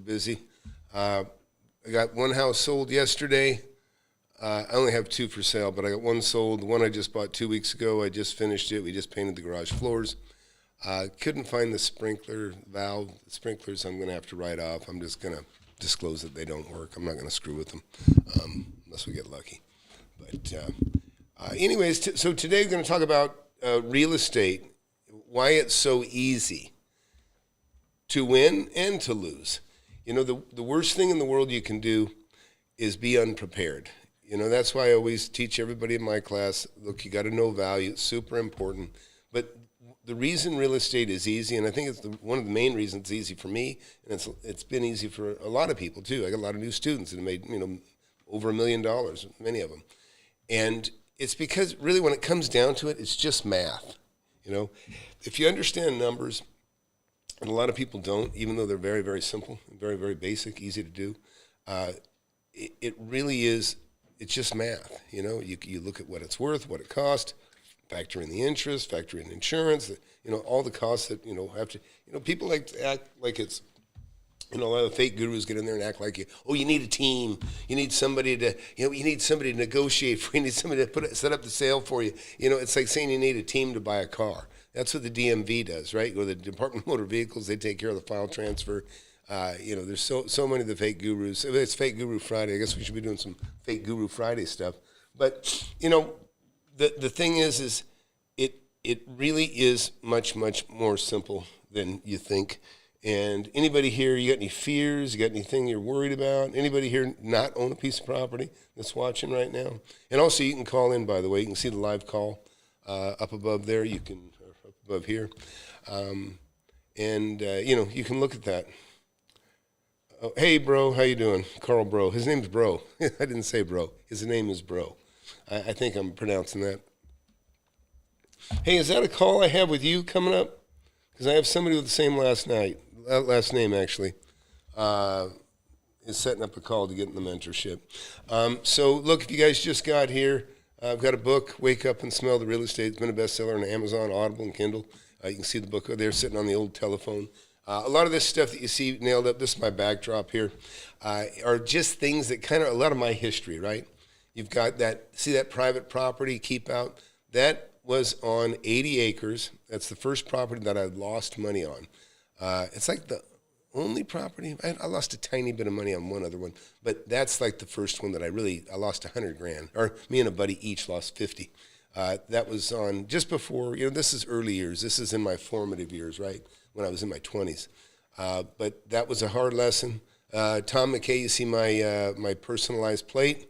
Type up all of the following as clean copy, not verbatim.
busy. I got one house sold yesterday. I only have 2 for sale, but I got 1 sold. The one I just bought 2 weeks ago, I just finished it. We just painted the garage floors. Couldn't find the sprinkler valve. The sprinklers I'm going to have to write off. I'm just going to disclose that they don't work. I'm not going to screw with them unless we get lucky. But anyways, so today we're going to talk about real estate, why it's so easy to win and to lose. You know, the worst thing in the world you can do is be unprepared. You know, that's why I always teach everybody in my class, look, you got to know value. It's super important. But the reason real estate is easy, and I think it's one of the main reasons it's easy for me, and it's been easy for a lot of people too. I got a lot of new students that have made, you know, over $1 million, many of them. And it's because really when it comes down to it, it's just math. You know, if you understand numbers, and a lot of people don't, even though they're very, very simple, very, very basic, easy to do, it really is, it's just math. You know, you look at what it's worth, what it cost, factor in the interest, factor in insurance, you know, all the costs that, you know, have to, you know, people like to act like it's, you know, a lot of fake gurus get in there and act like, you need a team. You need somebody to, you know, you need somebody to negotiate for you. You need somebody to set up the sale for you. You know, it's like saying you need a team to buy a car. That's what the DMV does, right? Or the Department of Motor Vehicles, they take care of the file transfer. You know, there's so many of the fake gurus. It's Fake Guru Friday. I guess we should be doing some Fake Guru Friday stuff. But, you know, the thing is it really is much, much more simple than you think. And anybody here, you got any fears? You got anything you're worried about? Anybody here not own a piece of property that's watching right now? And also, you can call in, by the way. You can see the live call up above there. You can, or up above here. You know, you can look at that. Oh, hey, bro, how you doing? Carl Bro. His name's Bro. I didn't say bro. His name is Bro. I think I'm pronouncing that. Hey, is that a call I have with you coming up? Because I have somebody with the same last name, actually, is setting up a call to get in the mentorship. So, look, if you guys just got here, I've got a book, Wake Up and Smell the Real Estate. It's been a bestseller on Amazon, Audible, and Kindle. You can see the book there sitting on the old telephone. A lot of this stuff that you see nailed up, this is my backdrop here, are just things that kind of, a lot of my history, right? You've got that, see that private property, keep out? That was on 80 acres. That's the first property that I lost money on. It's like the only property, I lost a tiny bit of money on one other one, but that's like the first one that I lost $100,000, or me and a buddy each lost 50. That was on just before, you know, this is early years. This is in my formative years, right? When I was in my 20s. But that was a hard lesson. Tom McKay, you see my personalized plate.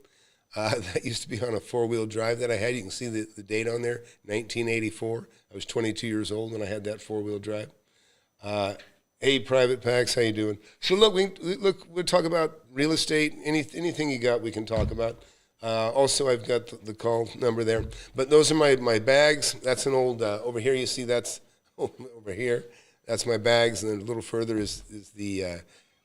That used to be on a 4-wheel drive that I had. You can see the date on there, 1984. I was 22 years old when I had that 4-wheel drive. Hey, Private Packs, how you doing? So look, we'll talk about real estate. Anything you got, we can talk about. Also, I've got the call number there. But those are my bags. That's an old, over here you see that's, over here. That's my bags, and then a little further is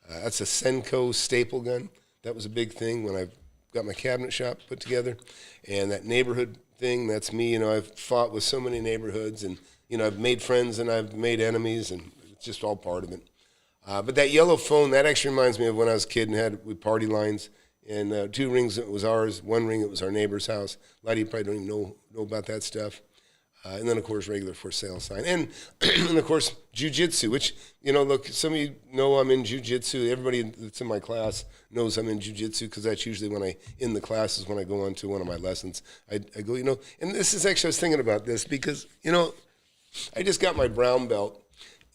that's a Senko staple gun. That was a big thing when I got my cabinet shop put together. And that neighborhood thing, that's me. You know, I've fought with so many neighborhoods, and, you know, I've made friends and I've made enemies, and it's just all part of it. But that yellow phone, that actually reminds me of when I was a kid and with party lines. And 2 rings, it was ours. 1 ring, it was our neighbor's house. A lot of you probably don't even know about that stuff. And then, of course, regular for sale sign. And, and of course, jiu-jitsu, which, you know, look, some of you know I'm in jiu-jitsu. Everybody that's in my class knows I'm in jiu-jitsu because that's usually when in the classes, when I go on to one of my lessons. I go, you know, and this is actually, I was thinking about this because, you know, I just got my brown belt,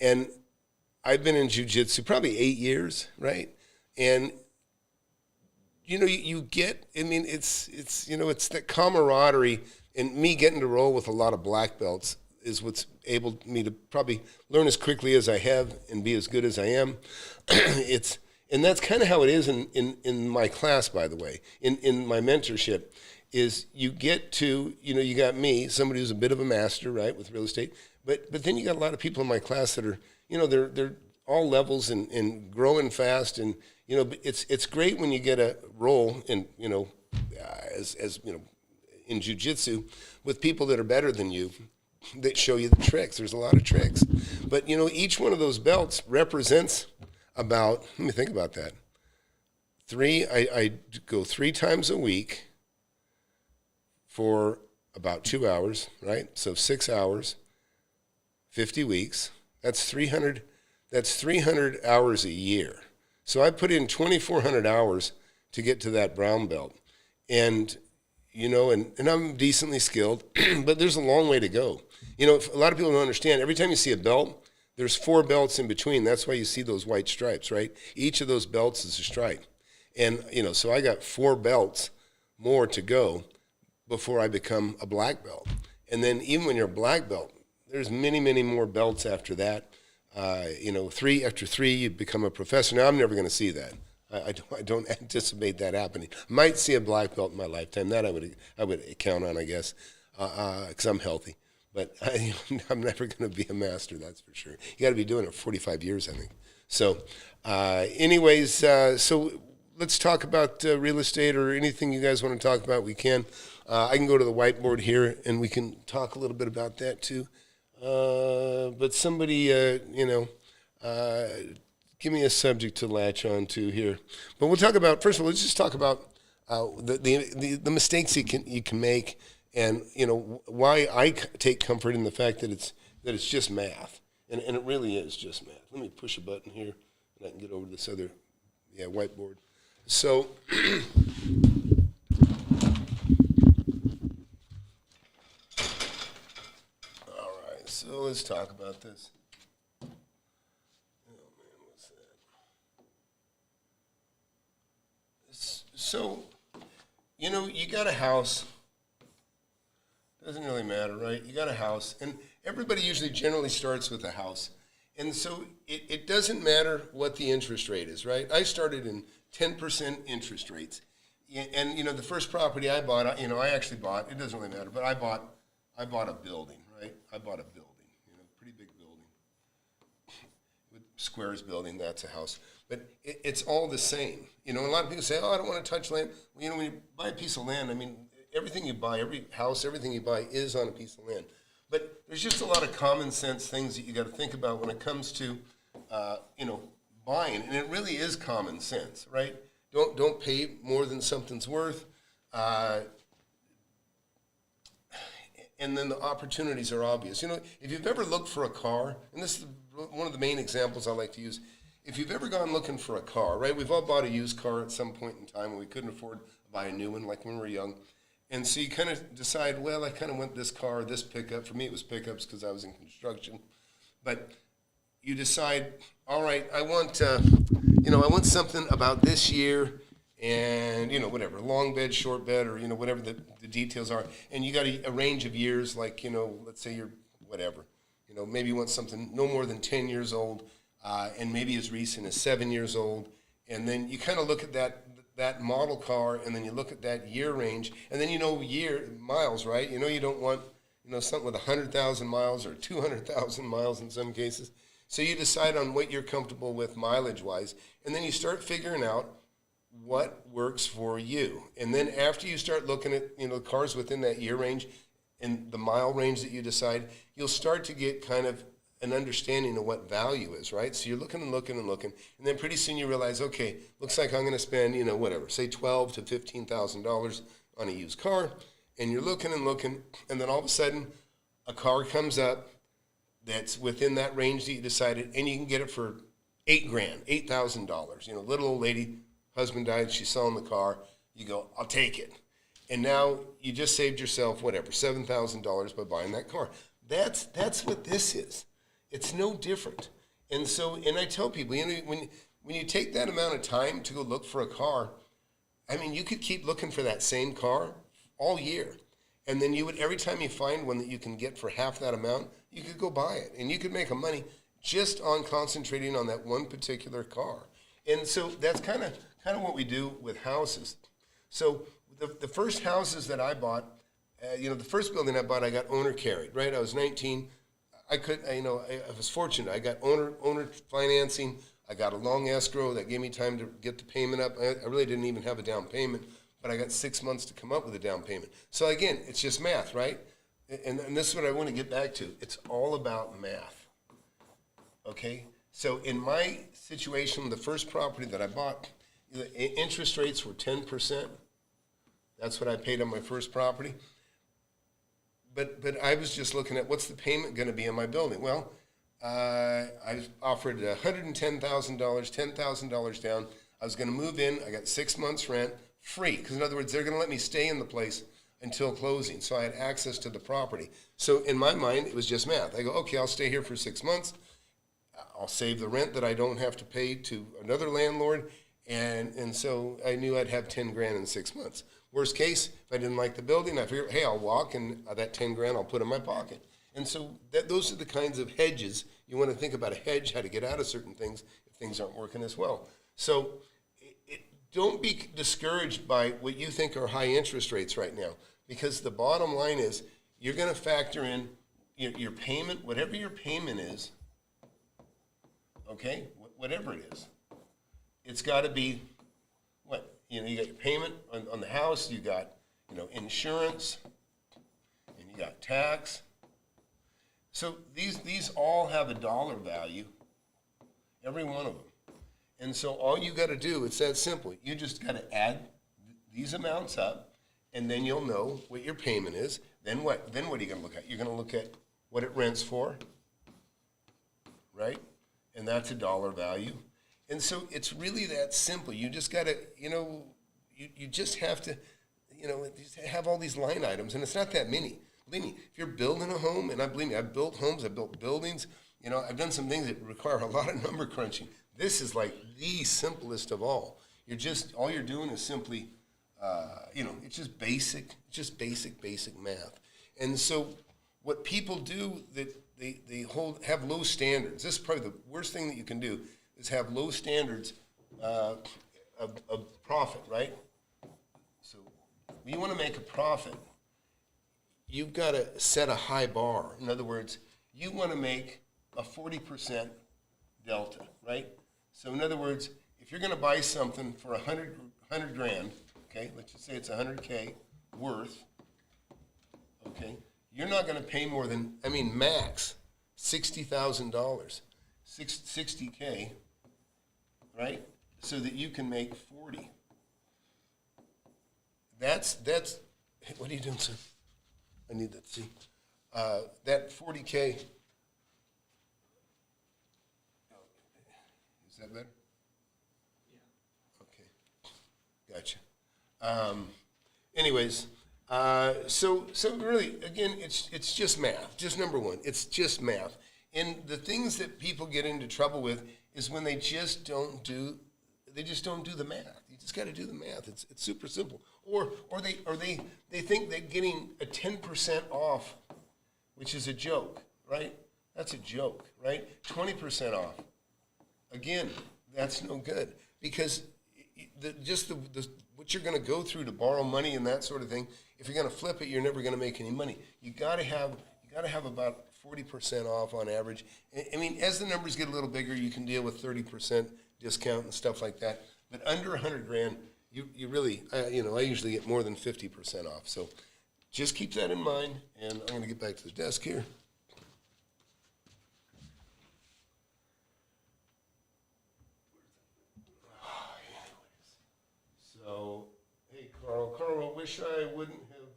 and I've been in jiu-jitsu probably 8 years, right? And, you know, you get, I mean, it's you know, it's that camaraderie. And me getting to roll with a lot of black belts is what's able me to probably learn as quickly as I have and be as good as I am. And that's kind of how it is in my class, by the way, in my mentorship, is you get to, you know, you got me, somebody who's a bit of a master, right, with real estate, but then you got a lot of people in my class that are, you know, they're all levels and growing fast, and, you know, it's great when you get a role in, you know, as you know, in jiu-jitsu with people that are better than you that show you the tricks. There's a lot of tricks. But, you know, each one of those belts represents let me think about that. I go 3 times a week for about 2 hours, right? So 6 hours, 50 weeks. That's 300 hours a year. So I put in 2,400 hours to get to that brown belt. And, and I'm decently skilled, but there's a long way to go. A lot of people don't understand, every time you see a belt, there's 4 belts in between. That's why you see those white stripes, right? Each of those belts is a stripe. And, so I got 4 belts more to go before I become a black belt. And then even when you're a black belt, there's many, many more belts after that. After 3, you become a professor. Now, I'm never going to see that. I don't anticipate that happening. I might see a black belt in my lifetime. That I would count on, I guess, because I'm healthy. But I'm never going to be a master, that's for sure. You got to be doing it for 45 years, I think. So, so let's talk about real estate or anything you guys want to talk about. We can. I can go to the whiteboard here, and we can talk a little bit about that too. But somebody, give me a subject to latch on to here. But we'll talk about, first of all, let's just talk about the mistakes you can make, and why I take comfort in the fact that it's just math, and it really is just math. Let me push a button here, and I can get over to this other whiteboard. So. So let's talk about this. Oh man, what's that? So, you got a house. Doesn't really matter, right? You got a house, and everybody usually generally starts with a house. And so it doesn't matter what the interest rate is, right? I started in 10% interest rates. And the first property I bought, I actually bought, it doesn't really matter, but I bought a building, right? I bought a building. Pretty big building. With Squares building, that's a house. But it's all the same. A lot of people say, I don't want to touch land. Well, when you buy a piece of land, everything you buy, every house, everything you buy is on a piece of land. But there's just a lot of common sense things that you got to think about when it comes to, buying. And it really is common sense, right? Don't pay more than something's worth. And then the opportunities are obvious. If you've ever looked for a car, and this is one of the main examples I like to use, if you've ever gone looking for a car, right? We've all bought a used car at some point in time when we couldn't afford to buy a new one, like when we were young. And so you kind of decide, well, I kind of want this car, this pickup. For me, it was pickups because I was in construction. But you decide, all right, I want something about this year, and whatever, long bed, short bed, or whatever the details are, and you got a range of years, like let's say you're whatever, maybe you want something no more than 10 years old, and maybe as recent as 7 years old, and then you kind of look at that model car, and then you look at that year range, and then miles, right? You don't want something with 100,000 miles or 200,000 miles in some cases. So you decide on what you're comfortable with mileage-wise, and then you start figuring out what works for you. And then after you start looking at cars within that year range and the mile range that you decide, you'll start to get kind of an understanding of what value is, right? So you're looking and looking and looking, and then pretty soon you realize, okay, looks like I'm going to spend say $12,000 to $15,000 on a used car, and you're looking and looking, and then all of a sudden a car comes up that's within that range that you decided, and you can get it for $8,000, $8,000. Little old lady, husband died, she's selling the car. You go, I'll take it. And now you just saved yourself, $7,000 by buying that car. That's what this is. It's no different. And so, and I tell people, when you take that amount of time to go look for a car, you could keep looking for that same car all year. And then every time you find one that you can get for half that amount, you could go buy it. And you could make money just on concentrating on that one particular car. And so that's kind of what we do with houses. So the first houses that I bought, the first building I bought, I got owner carried, right? I was 19. I was fortunate. I got owner financing. I got a long escrow that gave me time to get the payment up. I really didn't even have a down payment, but I got 6 months to come up with a down payment. So again, it's just math, right? And this is what I want to get back to. It's all about math, okay? So in my situation, the first property that I bought, the interest rates were 10%. That's what I paid on my first property. But I was just looking at what's the payment going to be on my building. Well, I offered $110,000, $10,000 down. I was going to move in. I got 6 months rent free, because in other words, they're going to let me stay in the place until closing. So I had access to the property. So in my mind, it was just math. I go, okay, I'll stay here for 6 months. I'll save the rent that I don't have to pay to another landlord. And so I knew I'd have 10 grand in 6 months. Worst case, if I didn't like the building, I figured, hey, I'll walk, and that 10 grand I'll put in my pocket. And so those are the kinds of hedges. You want to think about a hedge, how to get out of certain things if things aren't working as well. So don't be discouraged by what you think are high interest rates right now, because the bottom line is you're going to factor in your payment, whatever your payment is, okay, whatever it is. It's got to be what? You got your payment on the house, you got, insurance, and you got tax. So these all have a dollar value, every one of them. And so all you got to do, it's that simple. You just got to add these amounts up, and then you'll know what your payment is. Then what? Then what are you going to look at? You're going to look at what it rents for, right? And that's a dollar value. And so it's really that simple. You just got to, you just have to, just have all these line items, and it's not that many. Believe me, if you're building a home, and believe me, I've built homes, I've built buildings, I've done some things that require a lot of number crunching. This is like the simplest of all. All you're doing is simply, it's just basic math. And so what people do, that they have low standards. This is probably the worst thing that you can do, is have low standards of profit, right? So when you want to make a profit, you've got to set a high bar. In other words, you want to make a 40% delta, right? So in other words, if you're going to buy something for 100 grand, okay, let's just say it's 100K worth, okay, you're not going to pay more than, max $60,000, 60K, right? So that you can make 40. That's, what are you doing, sir? I need that, see. That 40K, is that better? Yeah. Okay, gotcha. Anyways, so really, again, it's just math. Just number one, it's just math. And the things that people get into trouble with is when they just don't do the math. You just got to do the math. It's super simple. Or they think that getting a 10% off, which is a joke, right? That's a joke, right? 20% off. Again, that's no good, because what you're going to go through to borrow money and that sort of thing, if you're going to flip it, you're never going to make any money. You got to have about 40% off on average. As the numbers get a little bigger, you can deal with 30% discount and stuff like that. But under 100 grand, you really, I usually get more than 50% off. So just keep that in mind, and I'm going to get back to the desk here. So, hey, Carl, I wish I wouldn't have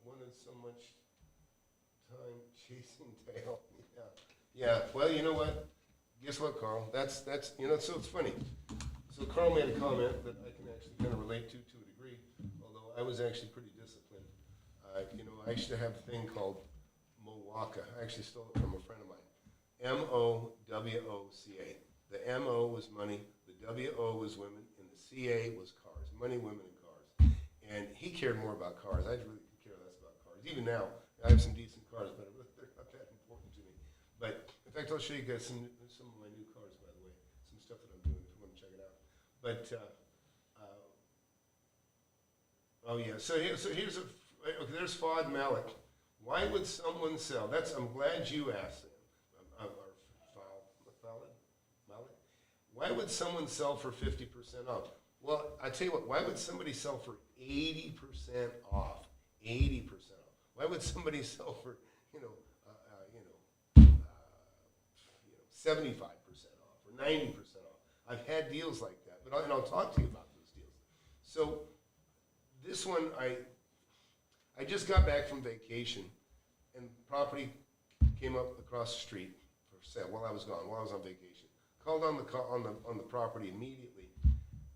wanted so much time chasing tail. Yeah. Well, you know what? Guess what, Carl? That's so it's funny. So Carl made a comment that I can actually kind of relate to a degree, although I was actually pretty disciplined. I used to have a thing called Mowaka. I actually stole it from a friend of mine. MOWOCA. The MO was money, the WO was women, and the CA was cars. Money, women, and cars. And he cared more about cars. I really could care less about cars. Even now, I have some decent cars, but they're not that important to me. But in fact, I'll show you guys some of my new cars, by the way. Some stuff that I'm doing if you want to check it out. But so here's okay, there's Fod Malik. Why would someone sell? I'm glad you asked him. Malik. Why would someone sell for 50% off? Well, I tell you what. Why would somebody sell for 80% off? 80% off. Why would somebody sell for 75% off, 90% off. I've had deals like that, but I'll talk to you about those deals. So this one, I just got back from vacation, and property came up across the street for sale while I was gone, while I was on vacation. Called on the property immediately,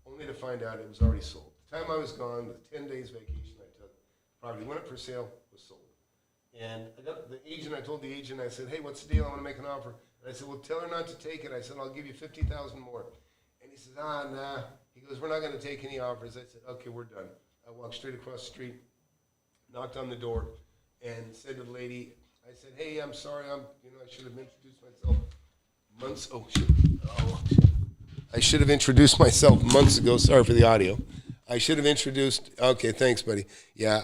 only to find out it was already sold. The time I was gone, the 10 days vacation I took, property went up for sale, was sold. And I got the agent, I told the agent, I said, hey, what's the deal? I want to make an offer. And I said, well, tell her not to take it. I said, I'll give you $50,000 more. And he says, nah. He goes, we're not going to take any offers. I said, okay, we're done. I walked straight across the street, knocked on the door, and said to the lady, I said, hey, I'm sorry, I should have introduced myself I should have introduced myself months ago. Sorry for the audio. I should have introduced, okay, thanks, buddy. Yeah,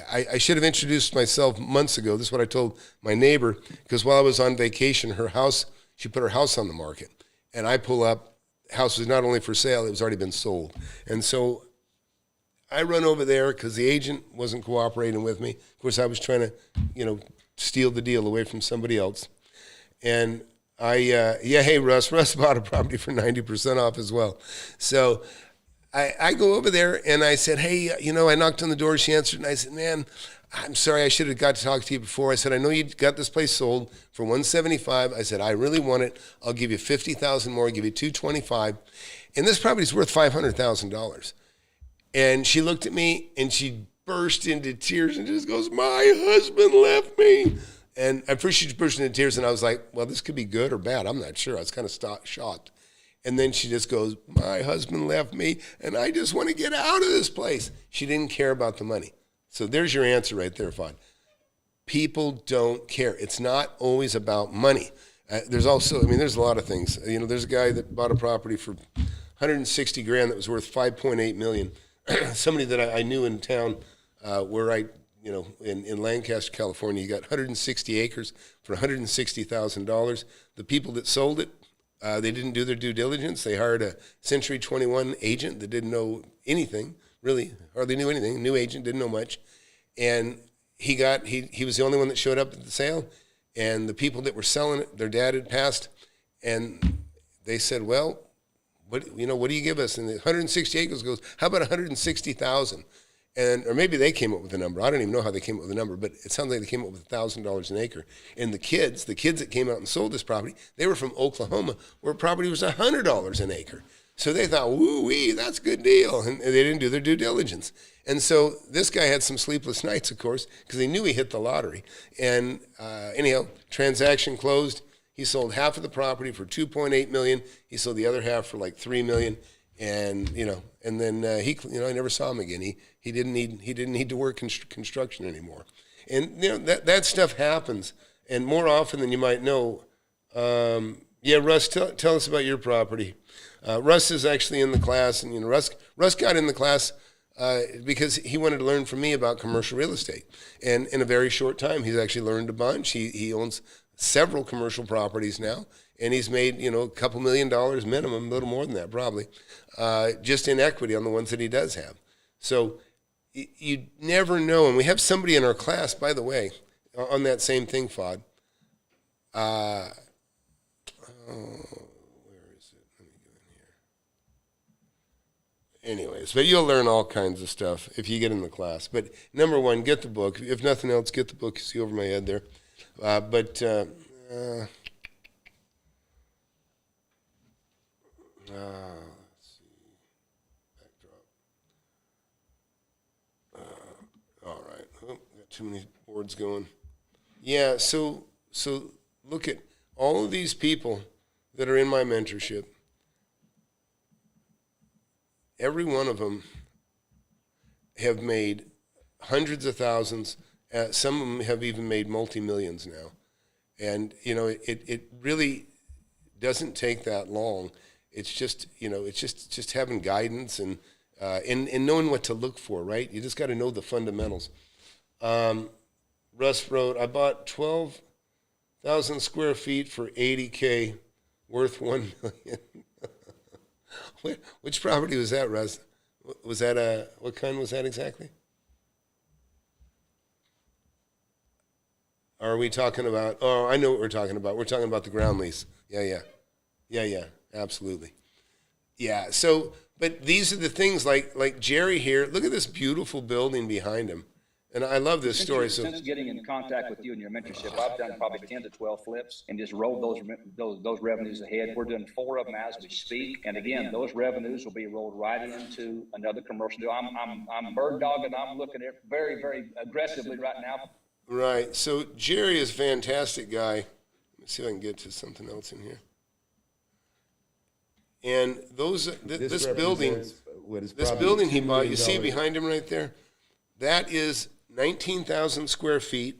I should have introduced myself months ago. This is what I told my neighbor, because while I was on vacation, she put her house on the market. And I pull up, house was not only for sale, it was already been sold. And so I run over there because the agent wasn't cooperating with me. Of course, I was trying to, steal the deal away from somebody else. And hey, Russ bought a property for 90% off as well. So I go over there and I said, hey, I knocked on the door. She answered and I said, man, I'm sorry, I should have got to talk to you before. I said, I know you got this place sold for $175,000. I said, I really want it. I'll give you $50,000 more, I'll give you $225,000. And this property's worth $500,000. And she looked at me and she burst into tears and just goes, my husband left me. And at first she burst into tears and I was like, well, this could be good or bad. I'm not sure. I was kind of shocked. And then she just goes, my husband left me and I just want to get out of this place. She didn't care about the money. So there's your answer right there, Fod. People don't care. It's not always about money. There's also, there's a lot of things. There's a guy that bought a property for $160,000 that was worth $5.8 million. Somebody that I knew in town where in Lancaster, California, you got 160 acres for $160,000. The people that sold it, they didn't do their due diligence. They hired a Century 21 agent that didn't know anything, really, hardly knew anything. New agent, didn't know much. And he was the only one that showed up at the sale. And the people that were selling it, their dad had passed. And they said, well, what do you give us? And the 160 acres goes, how about 160,000? Or maybe they came up with a number. I don't even know how they came up with a number, but it sounds like they came up with $1,000 an acre. And the kids that came out and sold this property, they were from Oklahoma, where property was $100 an acre. So they thought, woo-wee, that's a good deal. And they didn't do their due diligence. And so this guy had some sleepless nights, of course, because he knew he hit the lottery. And anyhow, transaction closed. He sold half of the property for $2.8 million. He sold the other half for like $3 million. And and then I never saw him again. He didn't need to work construction anymore. And that stuff happens, and more often than you might know. Russ, tell us about your property. Russ is actually in the class, and Russ got in the class because he wanted to learn from me about commercial real estate. And in a very short time, he's actually learned a bunch. He owns several commercial properties now, and he's made a couple $1 million minimum, a little more than that probably, just in equity on the ones that he does have. So you never know. And we have somebody in our class, by the way, on that same thing, Fod. Where is it? Let me go in here. Anyways, but you'll learn all kinds of stuff if you get in the class. But number one, get the book. If nothing else, get the book. You see over my head there. Let's see. Backdrop. All right. Got too many boards going. Yeah. So look at all of these people that are in my mentorship. Every one of them have made hundreds of thousands. Some of them have even made multi-millions now. And, it really doesn't take that long. It's just, it's just having guidance and knowing what to look for, right? You just got to know the fundamentals. Russ wrote, I bought 12,000 square feet for $80K, worth $1 million. Which property was that, Russ? Was that what kind was that exactly? Are we talking about, I know what we're talking about. We're talking about the ground lease. Yeah. Yeah, absolutely. Yeah. So, but these are the things like Jerry here. Look at this beautiful building behind him, and I love this story. Since getting in contact with you and your mentorship, I've done probably 10 to 12 flips and just rolled those revenues ahead. We're doing 4 of them as we speak, and again, those revenues will be rolled right into another commercial deal. I'm bird dogging. I'm looking at it very, very aggressively right now. Right. So Jerry is a fantastic guy. Let me see if I can get to something else in here. And this building he bought, you see behind him right there, that is 19,000 square feet,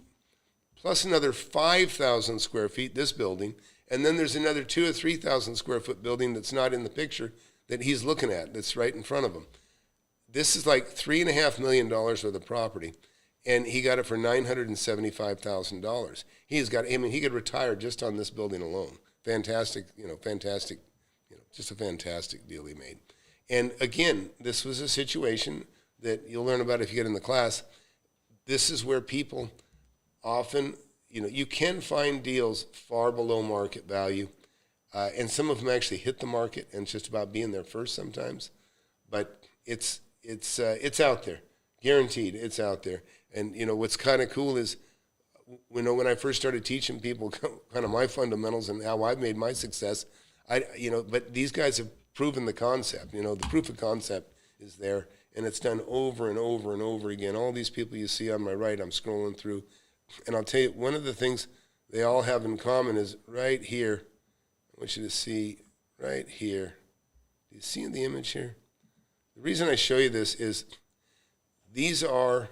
plus another 5,000 square feet, this building, and then there's another 2,000 or 3,000 square foot building that's not in the picture that he's looking at, that's right in front of him. This is like $3.5 million worth of property, and he got it for $975,000. He could retire just on this building alone. Fantastic, just a fantastic deal he made. And again, this was a situation that you'll learn about if you get in the class. This is where people often, you can find deals far below market value, and some of them actually hit the market, and it's just about being there first sometimes. But it's out there, guaranteed. It's out there. And what's kind of cool is, when I first started teaching people kind of my fundamentals and how I've made my success, but these guys have proven the concept. The proof of concept is there, and it's done over and over and over again. All these people you see on my right, I'm scrolling through, and I'll tell you, one of the things they all have in common is right here. I want you to see right here. Do you see the image here? The reason I show you this is these are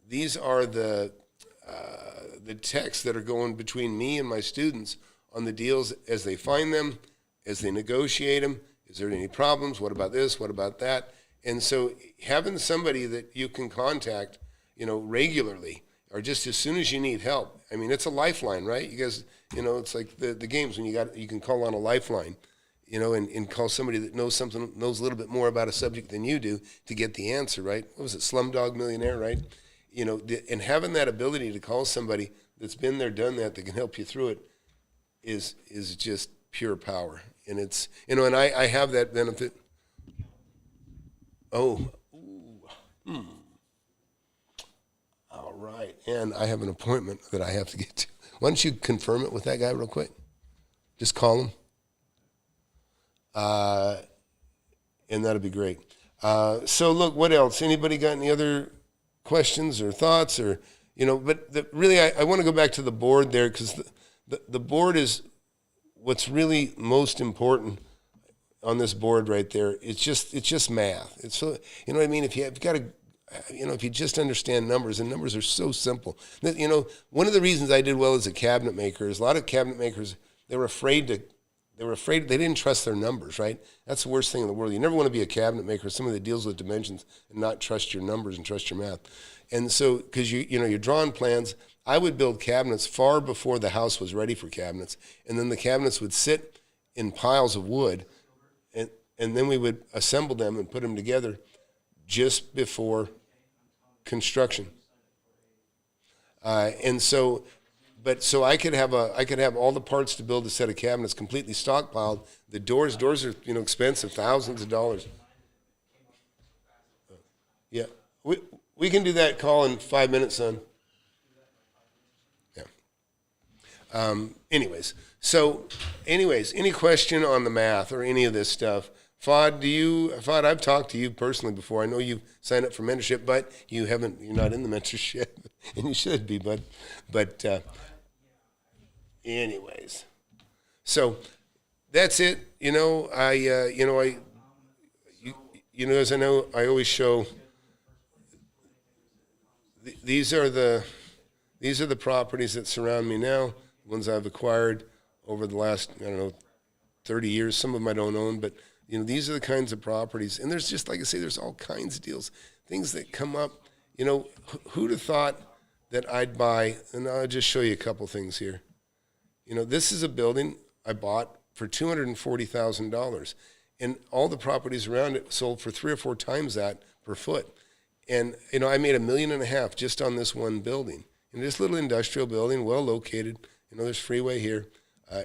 the texts that are going between me and my students on the deals as they find them, as they negotiate them. Is there any problems? What about this? What about that? And so having somebody that you can contact, regularly, or just as soon as you need help. I mean, it's a lifeline, right? You guys, it's like the games when you can call on a lifeline, and call somebody that knows a little bit more about a subject than you do to get the answer, right? What was it, Slumdog Millionaire, right? And having that ability to call somebody that's been there, done that can help you through it is just pure power. And it's, and I have that benefit. Oh, all right. And I have an appointment that I have to get to. Why don't you confirm it with that guy real quick? Just call him. And that'll be great. So look, what else? Anybody got any other questions or thoughts, or but really I want to go back to the board there, because the board is what's really most important on this board right there. It's just math. It's so, what I mean, if you've got to, if you just understand numbers, and numbers are so simple. One of the reasons I did well as a cabinet maker is a lot of cabinet makers, they didn't trust their numbers, right? That's the worst thing in the world. You never want to be a cabinet maker, somebody that deals with dimensions, and not trust your numbers and trust your math. And so, because you're drawing plans, I would build cabinets far before the house was ready for cabinets, and then the cabinets would sit in piles of wood, and then we would assemble them and put them together just before construction. So I could have all the parts to build a set of cabinets completely stockpiled. The doors are expensive, thousands of dollars. Yeah, we can do that call in 5 minutes, son. Yeah. Anyways, any question on the math or any of this stuff? Fuad, I've talked to you personally before. I know you've signed up for mentorship, but you're not in the mentorship, and you should be, but anyways, so that's it. As I know, I always show. These are the properties that surround me now. Ones I've acquired over the last 30 years. Some of them I don't own, but these are the kinds of properties. And there's just, like I say, there's all kinds of deals, things that come up. Who'd have thought that I'd buy? And I'll just show you a couple things here. This is a building I bought for $240,000, and all the properties around it sold for 3 or 4 times that per foot. And I made $1.5 million just on this one building. And this little industrial building, well located. There's freeway here.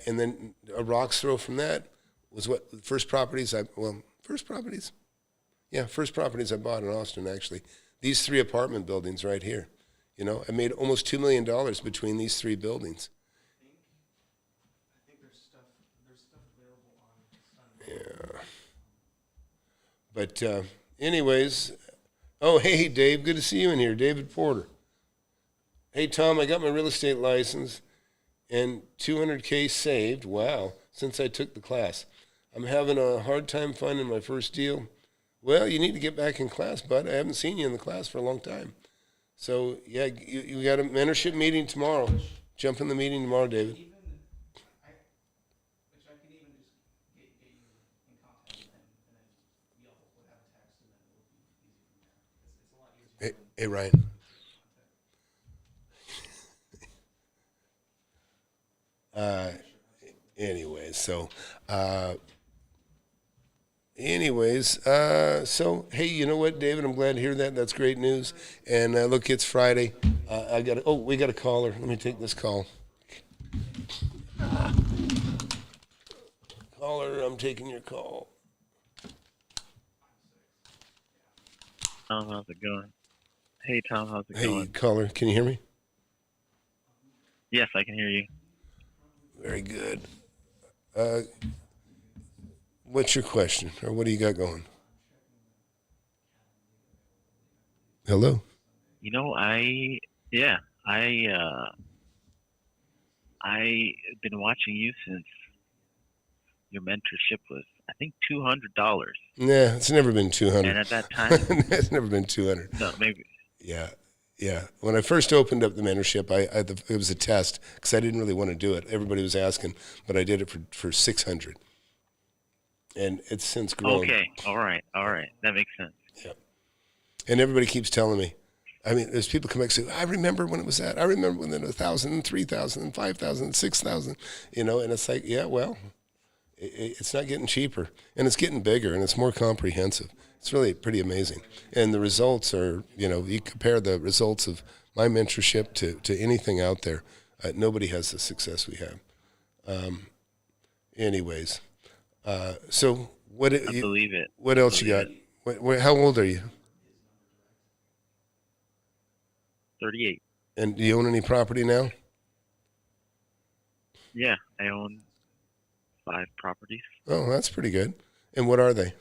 And then a rock's throw from that was what first properties I bought in Austin, actually. These 3 apartment buildings right here. You know, I made almost $2 million between these 3 buildings. I think there's stuff available on Yeah. But anyways, oh, hey, Dave, good to see you in here. David Porter. Hey, Tom, I got my real estate license and $200K saved, wow, since I took the class. I'm having a hard time finding my first deal. Well, you need to get back in class, bud. I haven't seen you in the class for a long time. So, yeah, you got a mentorship meeting tomorrow. Jump in the meeting tomorrow, David. which I can even just get you in contact with him, and then we all would have a text, and then it would be easy from there. It's a lot easier. Hey, Ryan. So hey, you know what, David? I'm glad to hear that. That's great news. And look, it's Friday. We got a caller. Let me take this call. Caller, I'm taking your call. Tom, how's it going? Hey, Tom, how's it Hey, going? caller, can you hear me? Yes, I can hear you. Very good. What's your question, or what do you got going? Hello? You know, I've been watching you since your mentorship was, I think, $200. Nah, it's never been 200. And at that time, It's never been 200. no, maybe. Yeah. When I first opened up the mentorship, it was a test because I didn't really want to do it. Everybody was asking, but I did it for 600, and it's since grown. Okay, all right, that makes sense. Yeah. And everybody keeps telling me. I mean, there's people come back and say, I remember when it was that. I remember when it was 1,000, 3,000, 5,000, 6,000. You know, and it's like, yeah, well, it's not getting cheaper, and it's getting bigger, and it's more comprehensive. It's really pretty amazing. And the results are, you know, you compare the results of my mentorship to anything out there. Nobody has the success we have. So what? I believe it. What else you got? How old are you? 38. And do you own any property now? Yeah, I own 5 properties. Oh, that's pretty good. And what are they?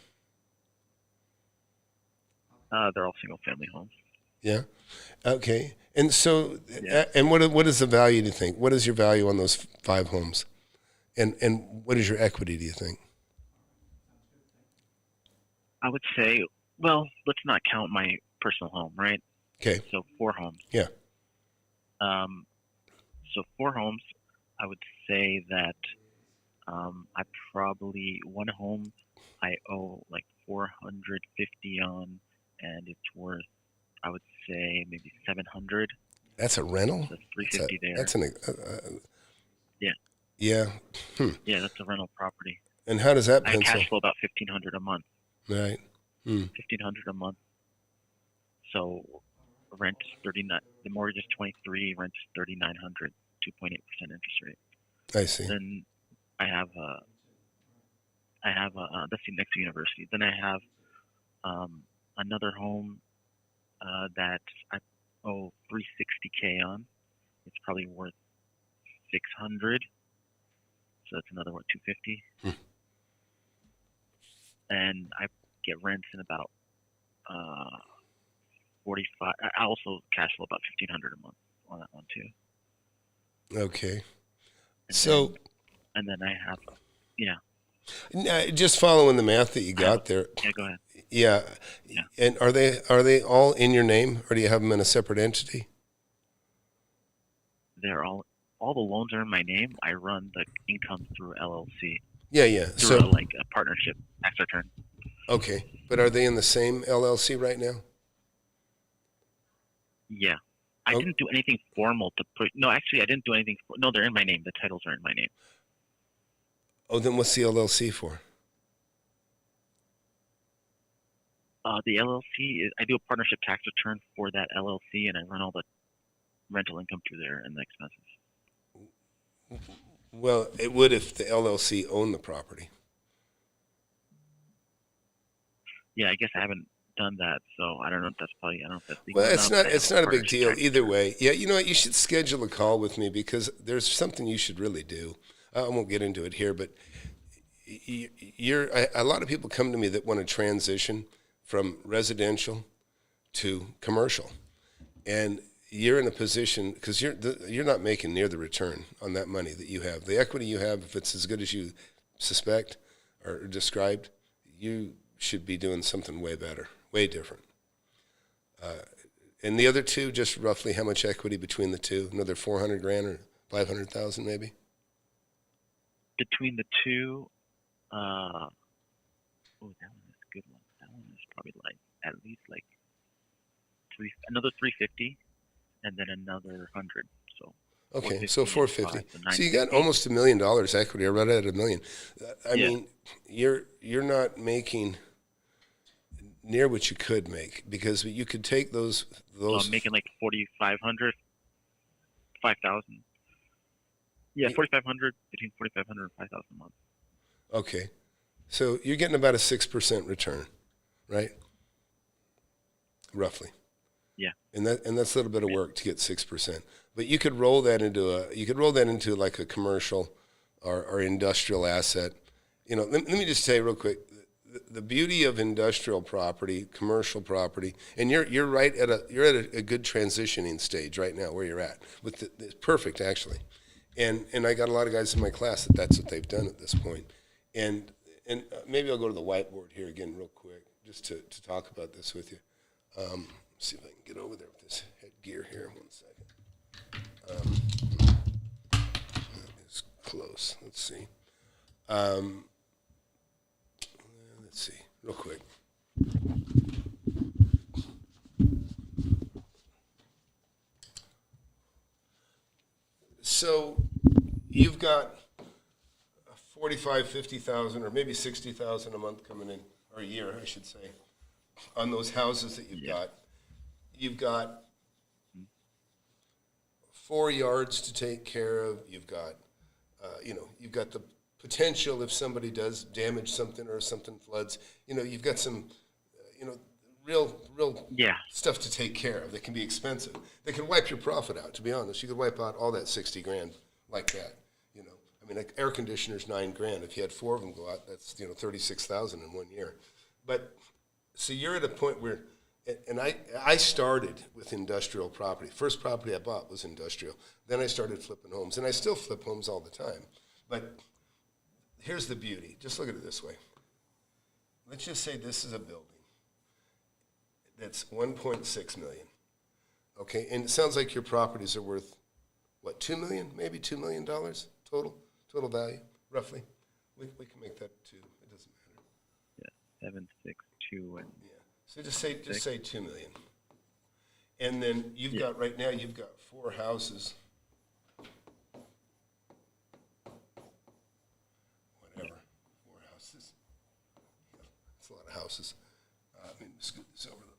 They're all single-family homes. Yeah. Okay. And so, Yeah. and what is the value, do you think? What is your value on those 5 homes? And what is your equity, do you think? I would say, well, let's not count my personal home, right? Okay. So 4 homes. Yeah. So 4 homes, I would say that I probably, one home I owe like $450 on, and it's worth, I would say, maybe $700. That's a rental? So $350 there. That's an Yeah. Yeah. Yeah, that's a rental property. And how does that I pencil? cash flow about $1,500 a month. Right. $1,500 a month. So rent is 39. The mortgage is 23. Rent is 3,900. 2.8% interest rate. I see. Then I have that's next to university. Then I have another home that I owe $360K on. It's probably worth $600. So that's another $250. And I get rents in about 45. I also cash flow about $1,500 a month on that one too. Okay. And then I have, just following the math that you got there. Yeah, go ahead. Yeah. Yeah. And are they all in your name, or do you have them in a separate entity? They're all the loans are in my name. I run the income through LLC. Yeah. Through like a partnership tax return. Okay. But are they in the same LLC right now? Yeah. I didn't do anything formal to put. No, actually, I didn't do anything. No, they're in my name. The titles are in my name. Oh, then what's the LLC for? The LLC is, I do a partnership tax return for that LLC, and I run all the rental income through there and the expenses. Well, it would if the LLC owned the property. Yeah, I guess I haven't done that, so I don't know if that's probably, I don't know if that's legal Well, or it's not, but not I it's have not a big partnership deal tax either return. way. Yeah, you know what? You should schedule a call with me because there's something you should really do. I won't get into it here, but a lot of people come to me that want to transition from residential to commercial, and you're in a position because you're not making near the return on that money that you have. The equity you have, if it's as good as you suspect or described, you should be doing something way better, way different. And the other two, just roughly how much equity between the two? Another 400 grand or 500,000 maybe? Between the two, oh, that one is a good one. That one is probably like at least like another 350, and then another 100. So Okay, so 450. So So you got 950. almost $1 million equity, or right at $1 million. I Yeah. mean, you're not making near what you could make because you could take those. So I'm making like 4,500, 5,000. Yeah, 4,500, between 4,500 and 5,000 a month. Okay, so you're getting about a 6% return, right? Roughly. Yeah. And that's a little bit of work to get 6%. But you could roll that into like a commercial or industrial asset. You know, let me just say real quick, the beauty of industrial property, commercial property, and you're right at a good transitioning stage right now where you're at. It's perfect actually. And I got a lot of guys in my class that's what they've done at this point. And maybe I'll go to the whiteboard here again real quick just to talk about this with you. See if I can get over there with this headgear here. 1 second. It's close. Let's see. Let's see, real quick. So you've got 45, 50,000, or maybe 60,000 a month coming in, or a year, I should say, on those houses that you've got. You've got 4 yards to take care of. You've got, you've got the potential if somebody does damage something or something floods. You know, you've got some, real stuff to take care of that can be expensive. They can wipe your profit out, to be honest. You could wipe out all that 60 grand like that, you know. I mean, like air conditioner's $9 grand. If you had 4 of them go out, that's, 36,000 in 1 year. But, so you're at a point where, and I started with industrial property. First property I bought was industrial. Then I started flipping homes, and I still flip homes all the time. But here's the beauty. Just look at it this way. Let's just say this is a building that's 1.6 million. Okay, and it sounds like your properties are worth, what, 2 million, maybe $2 million total value, roughly. We can make that 2. It doesn't matter. Yeah, 7, 6, 2, and Yeah. So just say 2 million. And then you've got right now 4 houses. Whatever, 4 houses. That's a lot of houses. Let me scoot this over a little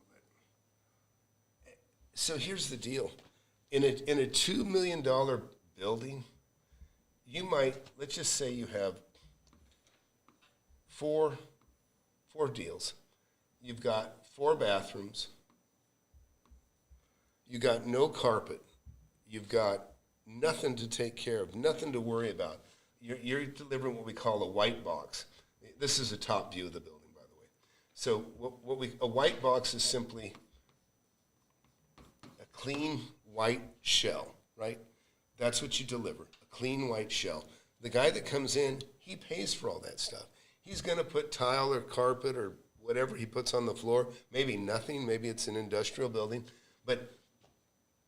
bit. So here's the deal. In a $2 million building, you might, let's just say you have four deals. You've got 4 bathrooms. You got no carpet. You've got nothing to take care of, nothing to worry about. You're delivering what we call a white box. This is a top view of the building, by the way. So a white box is simply a clean white shell, right? That's what you deliver, a clean white shell. The guy that comes in, he pays for all that stuff. He's going to put tile or carpet or whatever he puts on the floor, maybe nothing, maybe it's an industrial building. But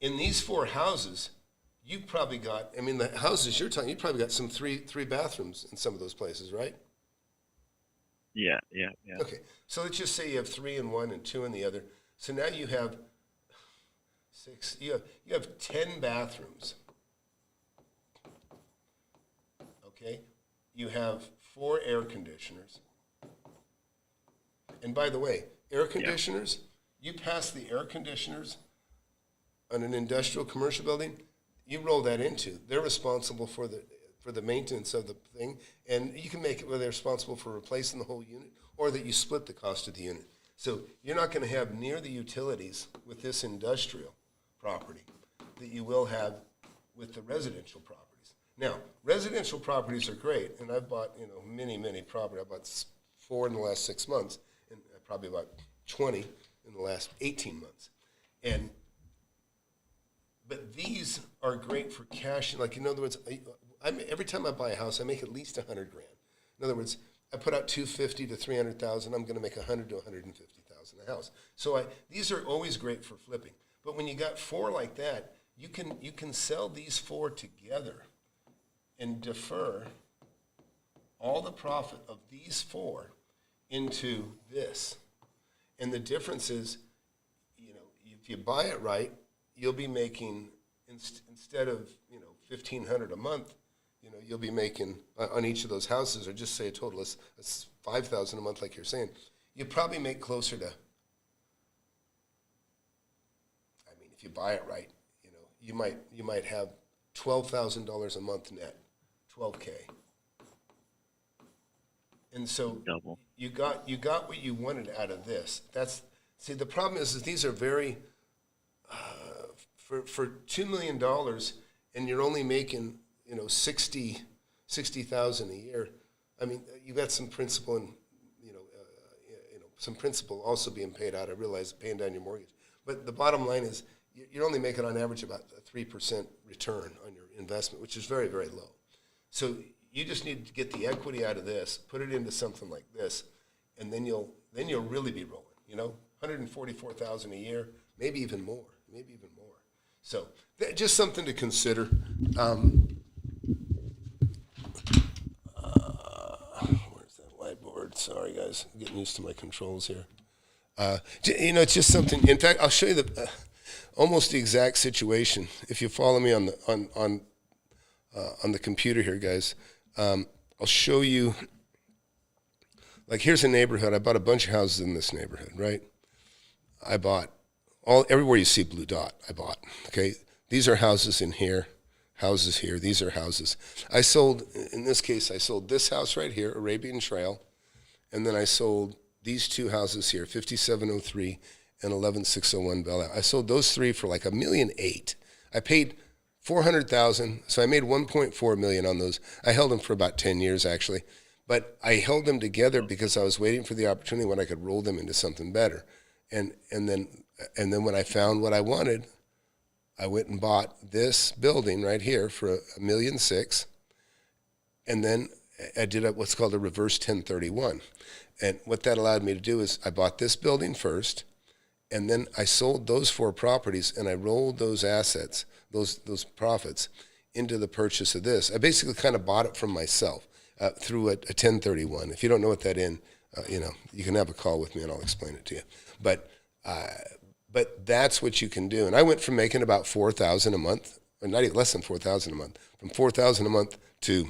in these 4 houses, you've probably got, I mean, the houses you're talking, you probably got some three bathrooms in some of those places, right? yeah. Okay, so let's just say you have 3 in one and 2 in the other. So now you have 6, you have 10 bathrooms. Okay, you have 4 air conditioners. And by the way, air conditioners, you pass the air conditioners on an industrial commercial building, you roll that into, they're responsible for the for the maintenance of the thing, and you can make it where they're responsible for replacing the whole unit, or that you split the cost of the unit. So you're not going to have near the utilities with this industrial property that you will have with the residential properties. Now, residential properties are great, and I've bought, many property. I bought 4 in the last 6 months, and probably about 20 in the last 18 months. But these are great for cash. Like, in other words, every time I buy a house, I make at least $100,000. In other words, I put out $250,000 to $300,000. I'm going to make $100,000 to $150,000 a house. So these are always great for flipping. But when you got 4 like that, you can sell these 4 together and defer all the profit of these 4 into this. And the difference is, if you buy it right, you'll be making, instead of $1,500 a month, you'll be making on each of those houses, or just say a total is $5,000 a month, like you're saying. You probably make closer to, if you buy it right, you might have $12,000 a month net, $12K. And so Double. you got what you wanted out of this. See, the problem is these are very, for $2 million, and you're only making, $60,000 a year. I mean, you got some principal and, some principal also being paid out. I realize paying down your mortgage. But the bottom line is you're only making on average about a 3% return on your investment, which is very, very low. So you just need to get the equity out of this, put it into something like this, and then you'll really be rolling, $144,000 a year, maybe even more. So just something to consider. Where's that whiteboard? Sorry, guys. I'm getting used to my controls here. It's just something. In fact, I'll show you almost the exact situation. If you follow me on the computer here, guys, I'll show you. Like, here's a neighborhood. I bought a bunch of houses in this neighborhood, right? I bought everywhere you see blue dot, I bought, okay? These are houses in here, houses here, these are houses. In this case, I sold this house right here, Arabian Trail, and then I sold these 2 houses here, 5703 and 11601 Belle Isle. I sold those 3 for like $1.8 million. I paid $400,000, so I made $1.4 million on those. I held them for about 10 years, actually. But I held them together because I was waiting for the opportunity when I could roll them into something better. And then when I found what I wanted, I went and bought this building right here for $1.6 million. And then I did what's called a reverse 1031. And what that allowed me to do is I bought this building first, and then I sold those 4 properties, and I rolled those assets, those profits, into the purchase of this. I basically kind of bought it from myself through a 1031. If you don't know what that is, you can have a call with me and I'll explain it to you. But that's what you can do. And I went from making about $4,000 a month, or not even less than $4,000 a month, from $4,000 a month to,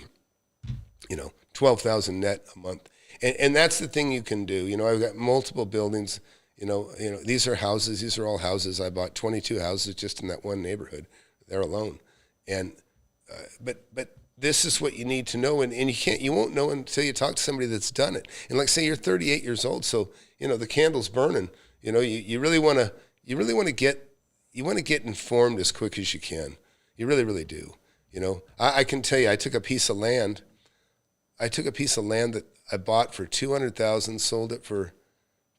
$12,000 net a month. And that's the thing you can do. I've got multiple buildings. These are houses. These are all houses. I bought 22 houses just in that one neighborhood there alone. And but this is what you need to know, and you won't know until you talk to somebody that's done it. And like, say you're 38 years old, so the candle's burning. You really want to get informed as quick as you can. You really, really do. I can tell you, I took a piece of land that I bought for $200,000, sold it for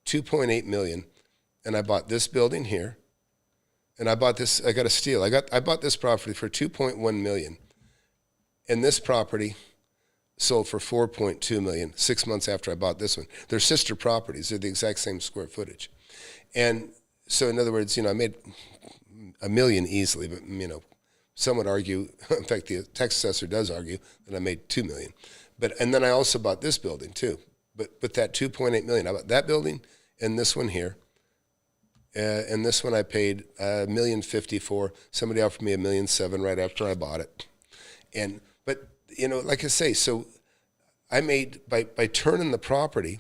$2.8 million, and I bought this building here, and I got a steal. I bought this property for $2.1 million, and this property sold for $4.2 million 6 months after I bought this one. They're sister properties. They're the exact same square footage. And so, in other words, I made $1 million easily, but, some would argue, in fact, the tax assessor does argue that I made $2 million. And then I also bought this building too. But that $2.8 million, I bought that building and this one here. And this one I paid $1.05 million for. Somebody offered me $1.7 million right after I bought it. But like I say, so I made by turning the property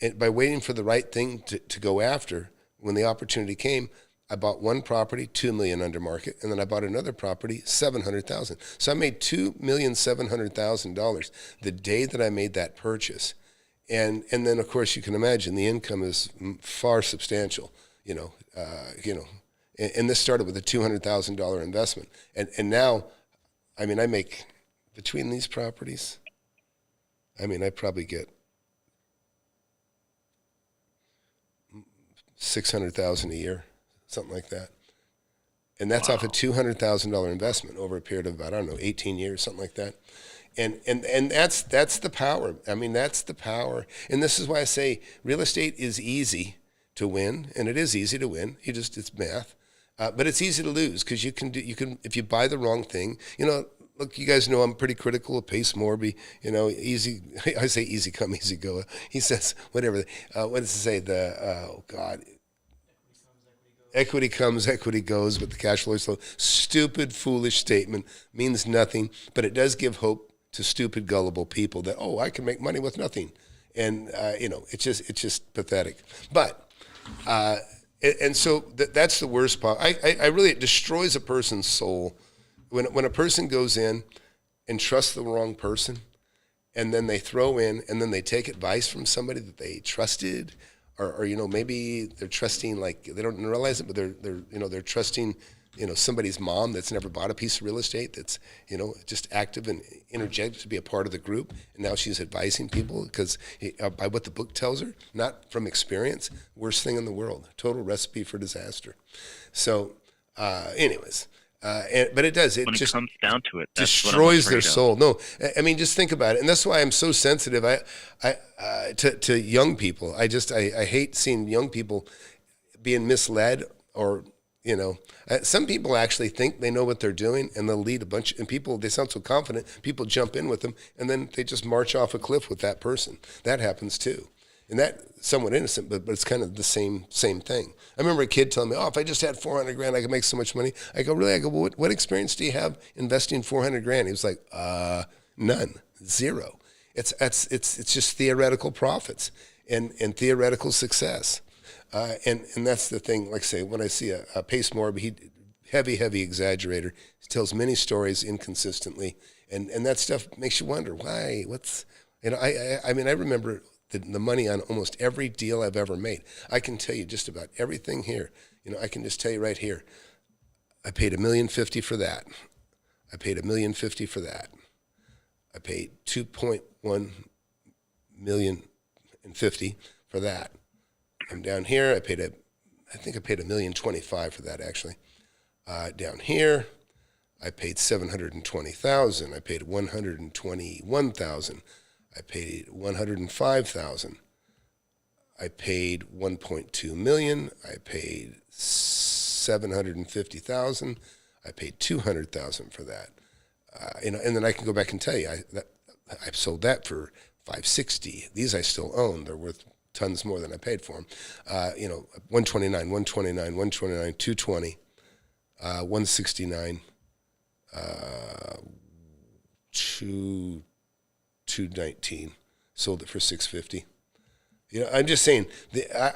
and by waiting for the right thing to go after when the opportunity came, I bought one property, $2 million under market, and then I bought another property, $700,000. So I made $2,700,000 the day that I made that purchase. And then of course you can imagine the income is far substantial, and this started with a $200,000 investment. And now, I mean, I make, between these properties, I mean, I probably get $600,000 a year, something like that. And that's off a $200,000 investment over a period of about, I don't know, 18 years, something like that. And that's the power. I mean, that's the power. And this is why I say real estate is easy to win, and it is easy to win. It's math. But it's easy to lose because you can if you buy the wrong thing, look, you guys know I'm pretty critical of Pace Morby, easy, I say easy come, easy go. He says, whatever, what does it say? Equity comes, equity goes, but the cash flow is slow. Stupid, foolish statement, means nothing, but it does give hope to stupid, gullible people that, I can make money with nothing. And, it's just pathetic. But, and so that's the worst part. I really, it destroys a person's soul when a person goes in and trusts the wrong person, and then they throw in, and then they take advice from somebody that they trusted, or maybe they're trusting, like they don't realize it, but they're trusting somebody's mom that's never bought a piece of real estate, that's just active and energetic to be a part of the group, and now she's advising people because by what the book tells her, not from experience. Worst thing in the world, total recipe for disaster. So anyways, but it does, when it comes down to it, destroys their soul. No, I mean, just think about it. And that's why I'm so sensitive to young people. I hate seeing young people being misled, or some people actually think they know what they're doing, and they'll lead a bunch, and people, they sound so confident, people jump in with them, and then they just march off a cliff with that person. That happens too. And that's somewhat innocent, but it's kind of the same thing. I remember a kid telling me, if I just had $400,000, I could make so much money. I go, really? I go, well, what experience do you have investing $400,000? He was like, none, zero. It's just theoretical profits and theoretical success. And that's the thing. Like I say, when I see a Pace Morby, he heavy exaggerator. He tells many stories inconsistently, and that stuff makes you wonder why. I mean, I remember the money on almost every deal I've ever made. I can tell you just about everything here. I can just tell you right here. I paid $1,050,000 for that. I paid $1,050,000 for that. I paid $2.1 million and $50,000 for that. I'm down here. I think I paid $1,025,000 for that actually. Down here, I paid $720,000. I paid $121,000. I paid $105,000. I paid $1.2 million. I paid $750,000. I paid $200,000 for that. And then I can go back and tell you, I sold that for $560,000. These I still own. They're worth tons more than I paid for them. $129,000, $129,000, $129,000, $220,000, $169,000, $219,000. Sold it for $650,000. I'm just saying,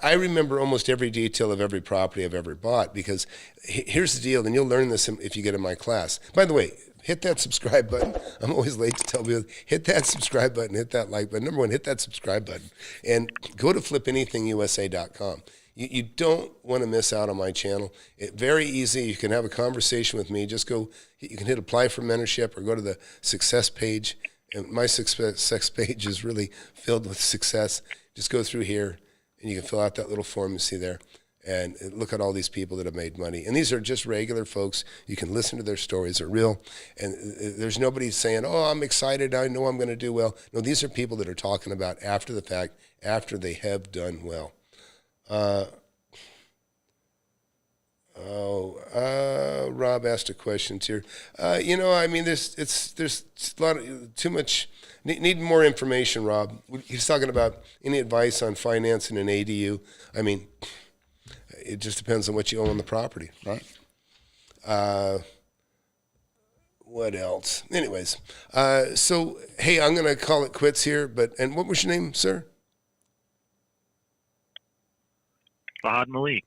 I remember almost every detail of every property I've ever bought, because here's the deal, and you'll learn this if you get in my class. By the way, hit that subscribe button. I'm always late to tell people, hit that subscribe button, hit that like button. Number one, hit that subscribe button. And go to flipanythingusa.com. You don't want to miss out on my channel. Very easy. You can have a conversation with me. Just go, you can hit apply for mentorship, or go to the success page. And my success page is really filled with success. Just go through here, and you can fill out that little form you see there, and look at all these people that have made money. And these are just regular folks. You can listen to their stories. They're real. And there's nobody saying, I'm excited, I know I'm going to do well. No, these are people that are talking about after the fact, after they have done well. Rob asked a question here. I mean, there's a lot of, too much. Need more information, Rob. He's talking about any advice on financing an ADU. I mean, it just depends on what you own on the property, right? What else? Anyways, so hey, I'm gonna call it quits here. And what was your name, sir? Fahad Malik.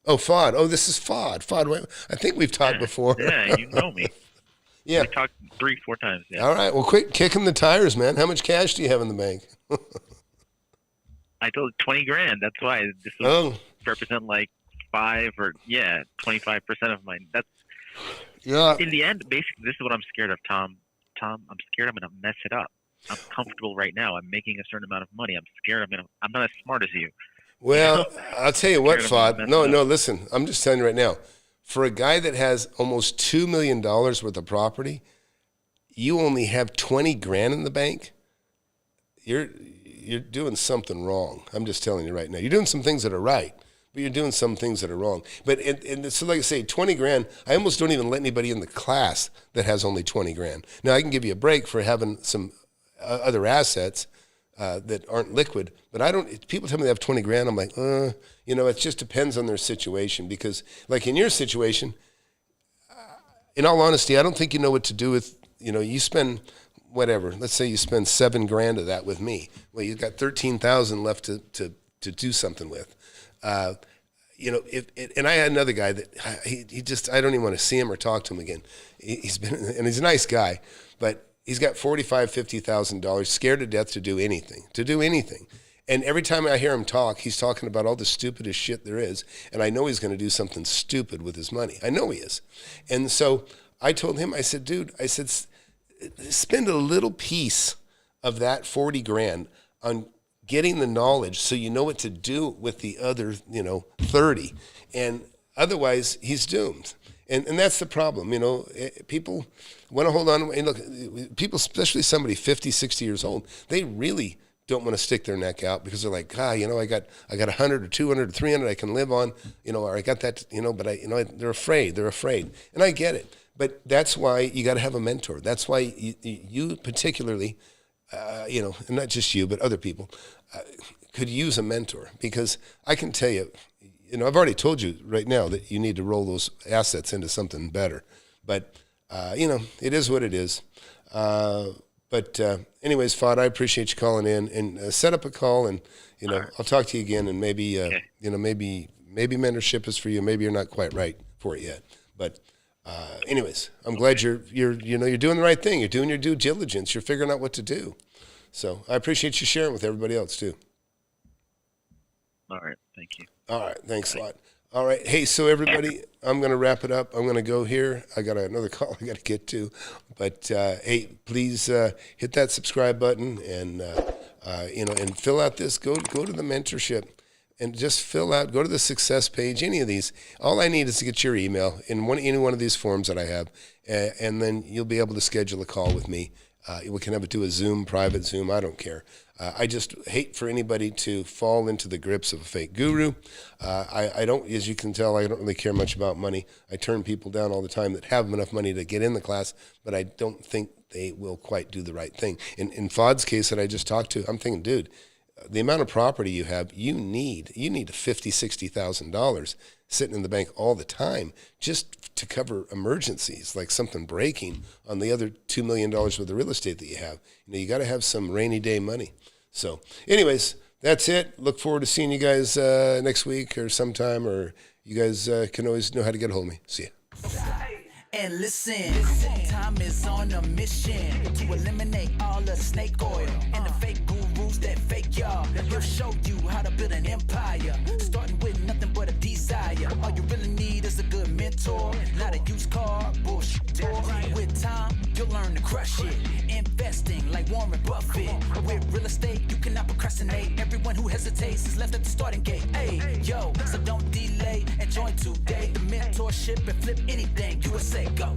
Oh, FOD. Oh, this is FOD. FOD. I think we've talked before. Yeah, you know me. Yeah. We talked 3-4 times. Yeah. All right. Well, quit kicking the tires, man. How much cash do you have in the bank? I told 20 grand. That's why this will represent like 25% of mine. That's in the end. Basically, this is what I'm scared of, Tom. I'm scared I'm gonna mess it up. I'm comfortable right now. I'm making a certain amount of money. I'm scared I'm not as smart as you. Well, I'll tell you what, FOD. No, up. listen. I'm just telling you right now. For a guy that has almost $2 million worth of property, you only have 20 grand in the bank. You're doing something wrong. I'm just telling you right now. You're doing some things that are right, but you're doing some things that are wrong. But and so, like I say, 20 grand. I almost don't even let anybody in the class that has only 20 grand. Now I can give you a break for having some other assets that aren't liquid, but I don't. People tell me they have 20 grand. I'm like, it just depends on their situation. Because, like in your situation, in all honesty, I don't think you know what to do with. You spend whatever. Let's say you spend $7 grand of that with me. Well, you've got 13,000 left to do something with. And I had another guy that he just I don't even want to see him or talk to him again. He's a nice guy, but. He's got $45,000, $50,000, scared to death to do anything. And every time I hear him talk, he's talking about all the stupidest shit there is. And I know he's going to do something stupid with his money. I know he is. And so I told him, I said, dude, spend a little piece of that 40 grand on getting the knowledge so you know what to do with the other, 30. And otherwise, he's doomed. And that's the problem, people want to hold on. And look, people, especially somebody 50, 60 years old, they really don't want to stick their neck out because they're like, I got 100 or 200 or 300 I can live on, or I got that, but they're afraid. And I get it. But that's why you got to have a mentor. That's why you particularly, and not just you, but other people could use a mentor, because I can tell you, I've already told you right now that you need to roll those assets into something better. But, it is what it is. But anyways, FOD, I appreciate you calling in, and set up a call, and, I'll talk to you again, and maybe, okay. maybe mentorship is for you. Maybe you're not quite right for it yet. But anyways, I'm glad you're doing the right thing. You're doing your due diligence. You're figuring out what to do. So I appreciate you sharing with everybody else too. All right. Thank you. All right. Thanks a lot. All right. Hey, so everybody, I'm going to wrap it up. I'm going to go here. I got another call I got to get to. But, hey, please hit that subscribe button and, and fill out this. Go to the mentorship and just go to the success page, any of these. All I need is to get your email in any one of these forms that I have, and then you'll be able to schedule a call with me. We can have it do a Zoom, private Zoom. I don't care. I just hate for anybody to fall into the grips of a fake guru. I don't, as you can tell, I don't really care much about money. I turn people down all the time that have enough money to get in the class, but I don't think they will quite do the right thing. In FOD's case that I just talked to, I'm thinking, dude, the amount of property you have, you need $50,000, $60,000 sitting in the bank all the time just to cover emergencies, like something breaking on the other $2 million worth of real estate that you have. You got to have some rainy day money. So anyways, that's it. Look forward to seeing you guys next week or sometime, or you guys can always know how to get a hold of me. See ya. And listen, time is on a mission to eliminate all the snake oil and the fake gurus that fake y'all. He'll show you how to build an empire, starting with nothing but a desire. All you really need is a good mentor, not a used car bullshit. With time, you'll learn to crush it. Investing like Warren Buffett. With real estate, you cannot procrastinate. Everyone who hesitates is left at the starting gate. Hey, yo, so don't delay and join today. The mentorship and flip anything. USA, go.